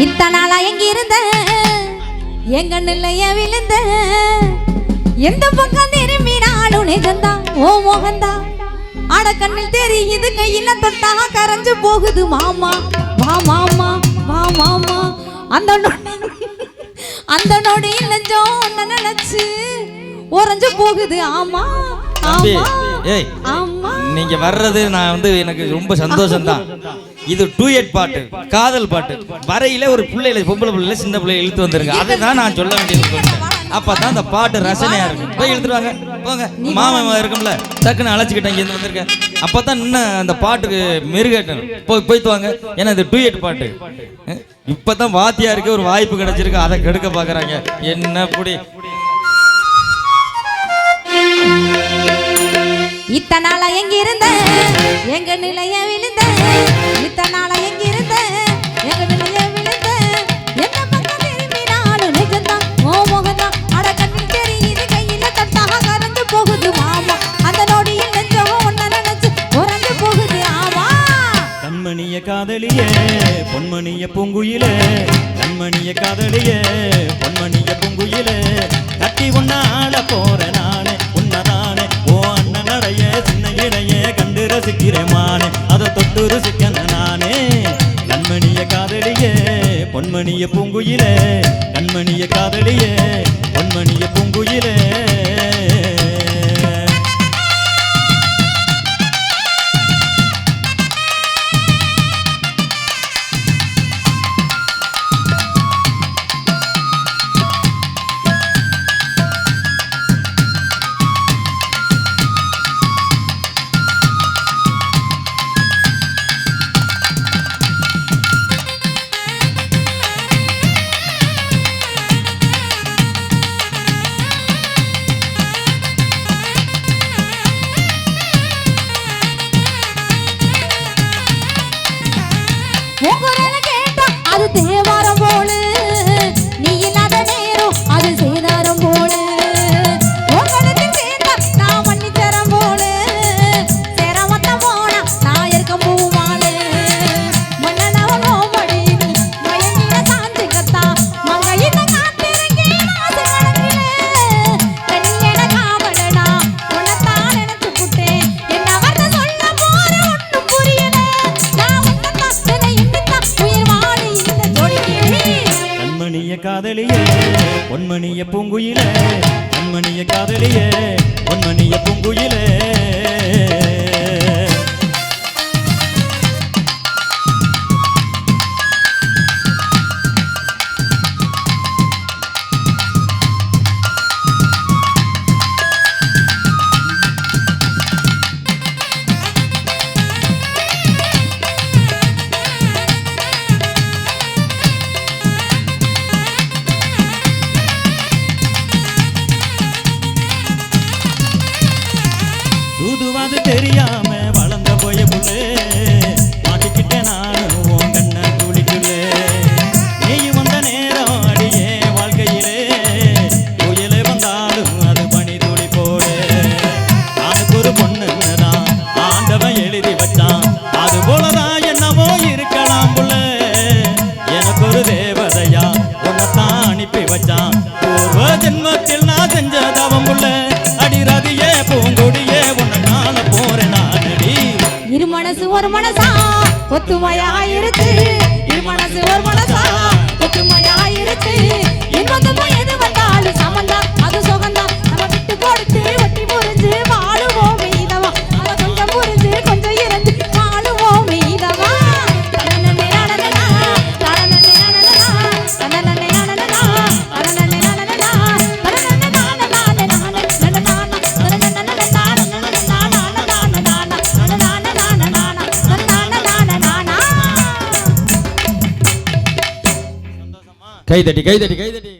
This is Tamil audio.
இத்தனால எங்க இருந்த எங்க நிலைய விழுந்த எந்த பக்கம் திரும்பினாலும் நிஜந்தான் ஓ மோகந்தா அட கண்ணில் தெரியுது கையில தொட்டா கரைஞ்சு போகுது மாமா வா மாமா வா மாமா அந்த நொடியில் நெஞ்சம் நினைச்சு உறைஞ்சு போகுது ஆமா நீங்க வர்றது நான் வந்து எனக்கு ரொம்ப சந்தோஷம் தான். இது டூயட் பாட்டு, காதல் பாட்டு. வரையில ஒரு பிள்ளைல பொம்பளை பிள்ளைல சின்ன பிள்ளைல இழுத்து வந்துருங்க. அதுதான் நான் சொல்ல வேண்டியது. அப்பதான் அந்த பாட்டு ரசனையா இருக்கும். போய் இழுத்துருவாங்க போங்க, மாமா இருக்கும்ல டக்குன்னு அழைச்சிக்கிட்டேன் இங்க வந்திருக்கேன். அப்பதான் இன்னும் அந்த பாட்டுக்கு மெருகேட்டணும். போய்த்து வாங்க, ஏன்னா இது டூயட் பாட்டு. இப்பதான் வாத்தியாருக்கு ஒரு வாய்ப்பு கிடைச்சிருக்கு, அதை கெடுக்க பாக்குறாங்க. என்ன புடி இத்தனால எங்க இருந்த எங்க நிலைய விழுந்த இத்தனால எங்க இருந்த எங்க நிலைய விழுந்த எந்த பக்கம் திரும்பினாலும் நிஜந்தான் ஓ மோகந்தான் அட கண்ணில் தெரியுது கையில தொட்டாக கரைஞ்சு போகுது மாமா அந்த நொடியில் நெஞ்சம் ஒன்ன நினைச்சு உறைஞ்சு போகுது ஆமா. கண்மணிய காதலியே பொன்மணிய பூங்குயிலே கண்மணிய காதலியே பொன்மணிய பூங்குயிலே கட்டி உன்னால போற நானே உன்னதானே ஓ அண்ணன் நடைய சின்ன இடைய கண்டு ரசிக்கிறேமானே அதை தொட்டு ருசிக்கன நானே. கண்மணிய காதலியே பொன்மணிய பூங்குயிலே கண்மணிய காதலியே பொன்மணிய பூங்குயிலே. அது தேவாரம் போல நீ இல்லாத நேரம் அது சேதாரம் போல உங்களுக்கு சேர்ந்தா நான் மன்னித்தரம் போல சேரமத்த போனா நான் இருக்க பூவாள மன்னனவனோ மடியில் மயங்கின சாஞ்சுகத்தா மங்கையின காத்திருக்கே மாசு கணக்கிலே கண்ணியன காவலனா உன்னத்தான் நினைச்சு புட்டேன் என்ன வரத சொல்ல போற ஒன்னும் புரியல நான் உன்னத்தான் இன்னித்தான் உயிர் வாழி இந்த ஜோடிக்கே. கண்மணிய காதலியே பொன்மணிய பூங்குயிலே கண்மணிய காதலியே பொன்மணிய பூங்குயிலே. சூதுவாது தெரியாம வளர்ந்த போய புள்ளே மாட்டிக்கிட்டேன் நானும் உன் கண்ண துளிக்குள்ளே. நீயும் வந்த நேரம் அடியே வாழ்க்கையிலே புயலே வந்தாலும் அது பனி துளி போடு. அதுக்கு ஒரு பொண்ணுதான் ஆண்டவன் எழுதி வச்சான், அது போலதான் என்னமோ இருக்கலாம் புள்ள. எனக்கு ஒரு தேவதையா உன்னைத்தான் அனுப்பி வச்சான், பூர்வ ஜென்மத்தில் நான் செஞ்ச தவம் புள்ள. அடிரதியே பூங்கொடியே உன்னை காண போறேன் நானடி. இரு மனசு ஒரு மனசா ஒத்துமையாயிருச்சு, இரு மனசு ஒரு மனசா ஒத்துமையாயிருச்சு. இன்பத்துமோ எது வந்தாலும் சமந்தா அது சுகந்தா நம்ம விட்டு கொடுத்து ஒட்டி புரிஞ்சு வாழுவோம் மீதவா. நம்ம கொஞ்சம் புரிஞ்சு கொஞ்சம் இருந்து வாழுவோம் மீதவா. கை தட்டி கை தட்டி கை தட்டி.